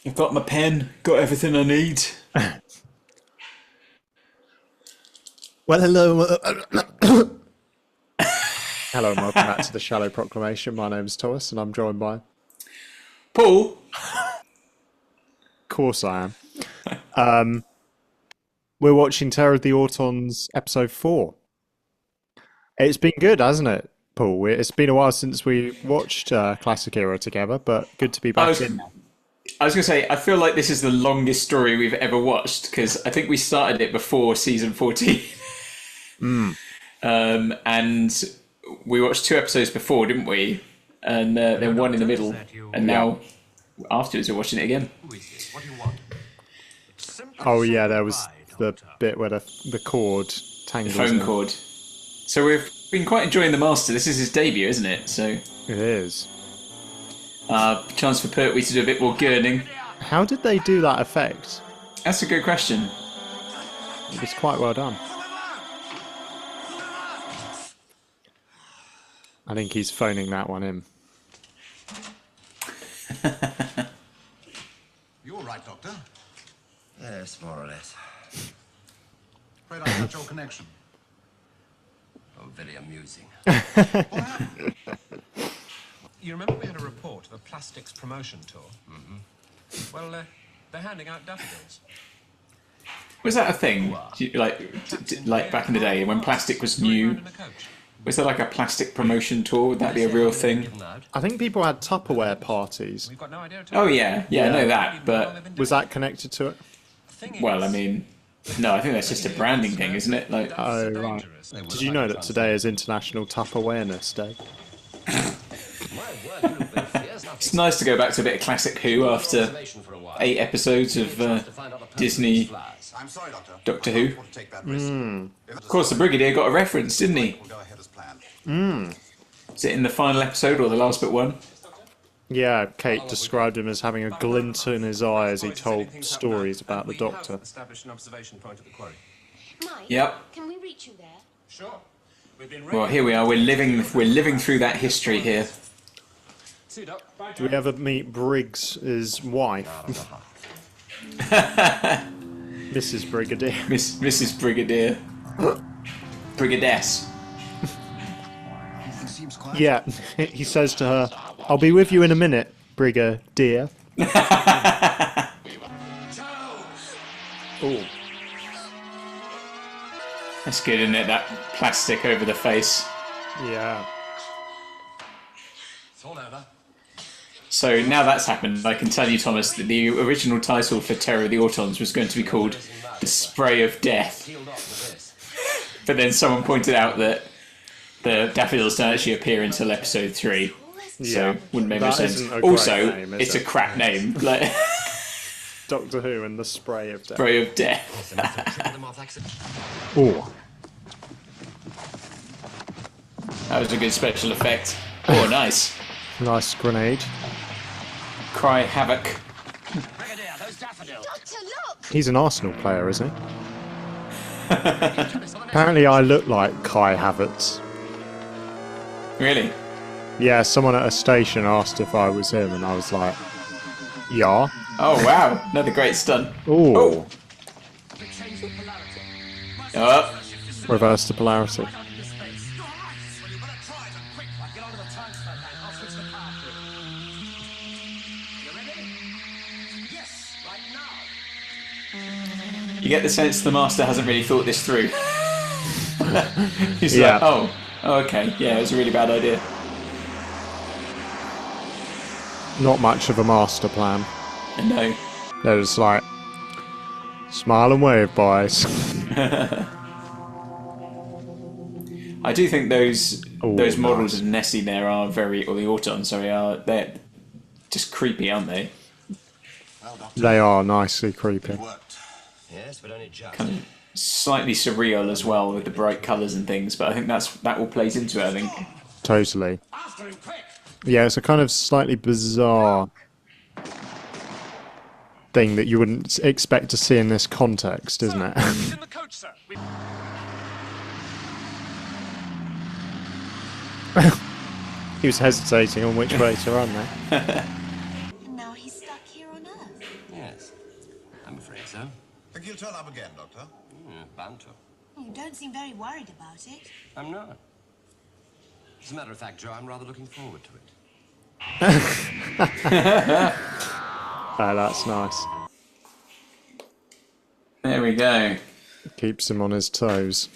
I've got my pen, got everything I need. Well, hello. Hello and welcome back to the Shallow Proclamation. My name's Thomas and I'm joined by... Paul? Of course I am. We're watching Terror of the Autons episode 4. It's been good, hasn't it, Paul? It's been a while since we watched Classic Era together, but good to be back in. I was going to say, I feel like this is the longest story we've ever watched, because I think we started it before season 14. And we watched 2 episodes before, didn't we? And then one in the middle. And now, afterwards, we're watching it again. Oh yeah, there was the bit where the cord tangles. The phone cord. So we've been quite enjoying the Master. This is his debut, isn't it? So It is. chance for Pertwee to do a bit more gurning. How did they do that effect? That's a good question. It was quite well done. I think he's phoning that one in. You all right, Doctor? Yes, more or less. Afraid I got your connection. Oh, very amusing. What happened? You remember we had a report of a plastics promotion tour? Mm-hmm. Well, they're handing out daffodils. Was that a thing? Like back in the day when plastic was new? Was there like a plastic promotion tour? Would that be a real thing? I think people had Tupperware parties. We've got no idea. Oh yeah, I know that. But Was that connected to it? well, I mean, no, I think that's just a branding thing, isn't it? Like, Oh, right. Did you know that today is International Tupperwareness Day? it's nice to go back to a bit of classic Who after 8 episodes of Disney I'm sorry, Doctor. Doctor Who. Want to take that risk. Of course, the Brigadier got a reference, didn't he? We'll go ahead as planned. Is it in the final episode or the last but one? Yeah, Kate described him as having a glint in his eye as he told stories about the Doctor. Established an observation point at the quarry. Mike, Yep. can we reach you there? Sure. We've been Well, here we are. We're living through that history here. See you, Doc. Bye, Do we ever meet Briggs' wife? Mrs. Brigadier. Mrs. Brigadier. Brigadess. Everything seems quiet. Yeah, he says to her, "I'll be with you in a minute, Brigadier." Oh, That's good, isn't it? That plastic over the face. yeah. It's all over. So now that's happened, I can tell you, Thomas, that the original title for Terror of the Autons was going to be called The Spray of Death. But then someone pointed out that the daffodils don't actually appear until episode 3. So Yeah. wouldn't make That much sense. isn't a great Also, name, is it's a it? crap name. Like Doctor Who and the Spray of Death. Spray of Death. Oh, That was a good special effect. Oh, nice. nice grenade. Cry Havoc. Doctor, look! He's an Arsenal player, isn't he? Apparently I look like Kai Havertz. Really? Yeah, someone at a station asked if I was him and I was like, yeah. Oh, wow. Another great stunt. Ooh. Oh. Reverse the polarity. You get the sense the Master hasn't really thought this through. He's Yeah. like, oh, okay, yeah, it was a really bad idea. Not much of a master plan. No. They're just like, smile and wave, boys. I do think those Ooh, models nice. of Nessie there are very, or the Autons, sorry, they're just creepy, aren't they? Well, Doctor, They are nicely creepy. it worked. Yes, but only just. Kind of slightly surreal as well with the bright colours and things, but I think that all plays into it, I think. Totally. After him, quick! Yeah, it's a kind of slightly bizarre thing that you wouldn't expect to see in this context, isn't it? In the coach, sir. He was hesitating on which way to run there. And now he's stuck here on Earth. so. Think he'll turn up again, Doctor? Bound to. You don't seem very worried about it. I'm not. As a matter of fact, Joe, I'm rather looking forward to it. Oh, that's nice. There we go. Keeps him on his toes.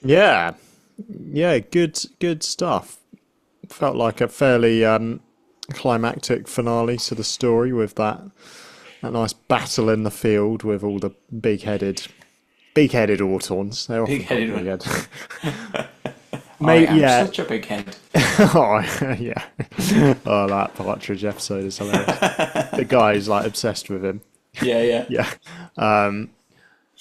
Yeah. Yeah, good stuff. Felt like a fairly climactic finale to the story with that nice battle in the field with all the big-headed Autons. They're often Big-headed called ones. Mate, I am yeah. such a big head. Oh, yeah. Oh, that Partridge episode is hilarious. The guy is like obsessed with him. Yeah. Yeah.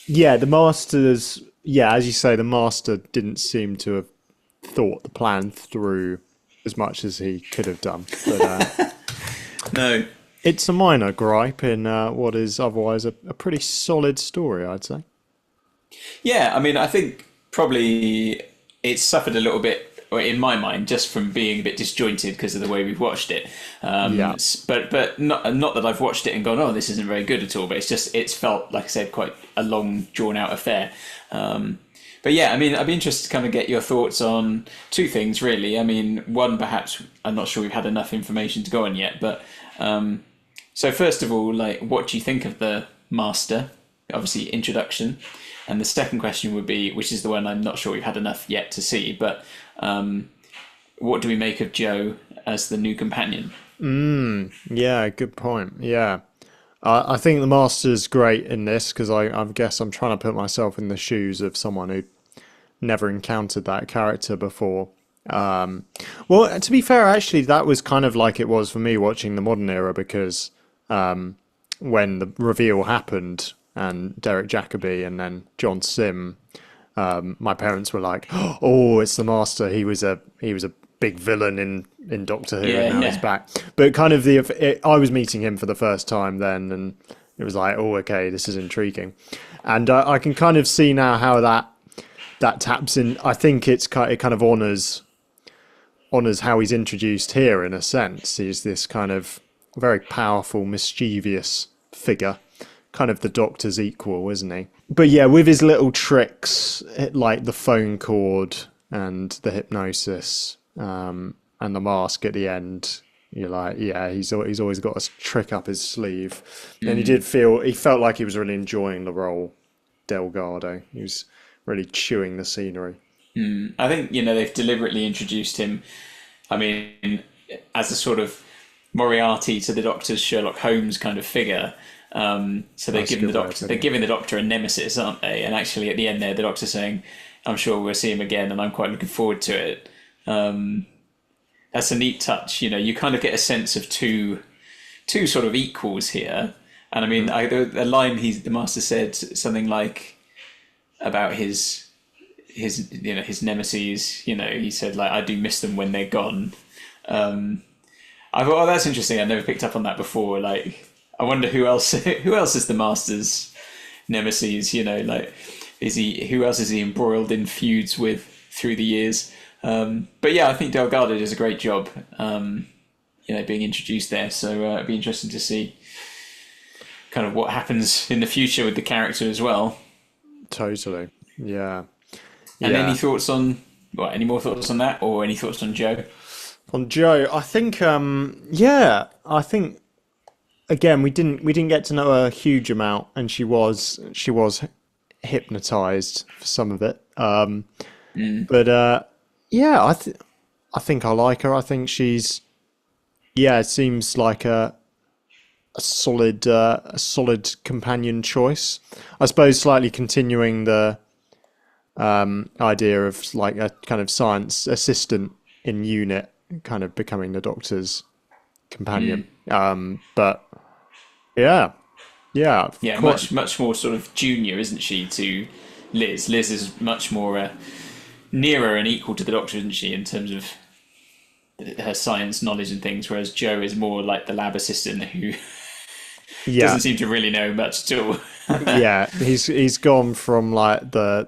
Yeah, the Masters, yeah, as you say, the Master didn't seem to have thought the plan through as much as he could have done. But No. it's a minor gripe in what is otherwise a pretty solid story, I'd say. Yeah, I mean, I think probably it's suffered a little bit, or in my mind, just from being a bit disjointed because of the way we've watched it. Yeah. But not that I've watched it and gone, oh, this isn't very good at all. But it's felt, like I said, quite a long, drawn-out affair. But yeah, I mean, I'd be interested to kind of get your thoughts on two things, really. I mean, one, perhaps I'm not sure we've had enough information to go on yet, but so first of all, like, what do you think of the Master? Obviously, introduction. And the second question would be, which is the one I'm not sure we've had enough yet to see, but what do we make of Joe as the new companion? Yeah, good point. Yeah. I think the Master's great in this because I guess I'm trying to put myself in the shoes of someone who never encountered that character before. Well, to be fair, actually, that was kind of like it was for me watching the modern era because when the reveal happened and Derek Jacobi and then John Sim, my parents were like, "Oh, it's the Master. He was a big villain in Doctor Who, and now he's back." But kind of I was meeting him for the first time then, and it was like, "Oh, okay, this is intriguing," and I can kind of see now how that taps in. I think it kind of honors how he's introduced here in a sense. He's this kind of very powerful, mischievous figure. Kind of the Doctor's equal, isn't he? But yeah, with his little tricks, like the phone cord and the hypnosis, and the mask at the end, you're like, yeah, he's always got a trick up his sleeve. And he felt like he was really enjoying the role, Delgado. He was really chewing the scenery. I think, they've deliberately introduced him, I mean, as a sort of Moriarty to the Doctor's Sherlock Holmes kind of figure. So they're giving the Doctor a nemesis, aren't they? And actually, at the end there, the Doctor's saying, "I'm sure we'll see him again, and I'm quite looking forward to it." That's a neat touch. You kind of get a sense of two sort of equals here. And I mean, the line the Master said something like about his nemesis. He said, like, "I do miss them when they're gone." I thought, oh, that's interesting. I never picked up on that before. Like, I wonder who else is the Master's nemesis, like, who else is he embroiled in feuds with through the years? But yeah, I think Delgado does a great job, being introduced there. So it'd be interesting to see kind of what happens in the future with the character as well. Totally. Yeah. And any thoughts on, any more thoughts on that, or any thoughts on Joe? On Joe, I think, I think, again, we didn't get to know her a huge amount, and she was hypnotized for some of it. But yeah, I think I like her. I think she's it seems like a solid companion choice. I suppose slightly continuing the idea of like a kind of science assistant in unit, kind of becoming the Doctor's companion. But yeah, much more sort of junior, isn't she, to Liz? Liz is much more nearer and equal to the Doctor, isn't she, in terms of her science knowledge and things, whereas Joe is more like the lab assistant who doesn't seem to really know much at all. Yeah, he's gone from like the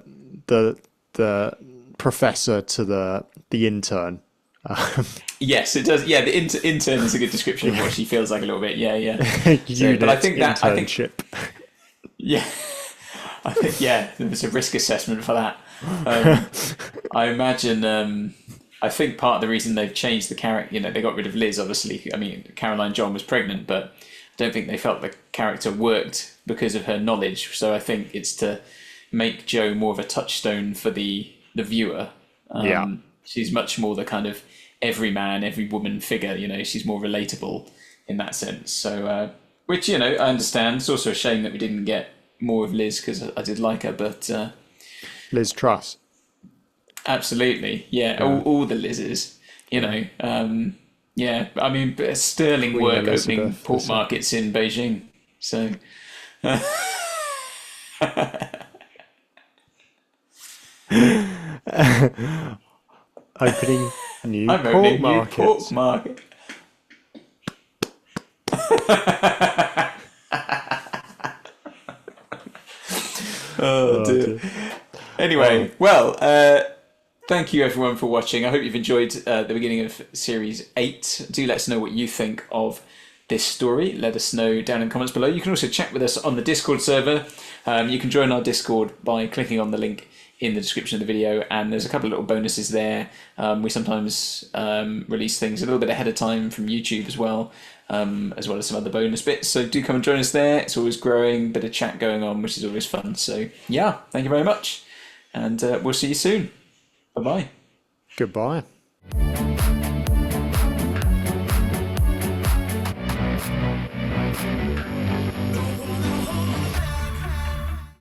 professor to the intern, Yes, it does. Yeah, the intern is a good description of what she feels like a little bit. Yeah, yeah. Unit but I think internship. Yeah, I think there was a risk assessment for that. I imagine. I think part of the reason they've changed the character, they got rid of Liz. Obviously, I mean, Caroline John was pregnant, but I don't think they felt the character worked because of her knowledge. So I think it's to make Jo more of a touchstone for the viewer. She's much more the kind of every woman figure. She's more relatable in that sense. So, which I understand. It's also a shame that we didn't get more of Liz because I did like her, but Liz Truss. Absolutely, yeah. All the Liz's, yeah. I mean, sterling Queen work Elizabeth, opening pork markets in Beijing. So. Opening new I'm pork opening markets. new pork market. Oh dear. Anyway, well, thank you everyone for watching. I hope you've enjoyed the beginning of Series 8. Do let us know what you think of this story. Let us know down in the comments below. You can also chat with us on the Discord server. You can join our Discord by clicking on the link in the description of the video, and there's a couple of little bonuses there. We sometimes release things a little bit ahead of time from YouTube as well as some other bonus bits. So do come and join us there. It's always growing, bit of chat going on, which is always fun. So yeah, thank you very much, and we'll see you soon. Bye-bye. Goodbye.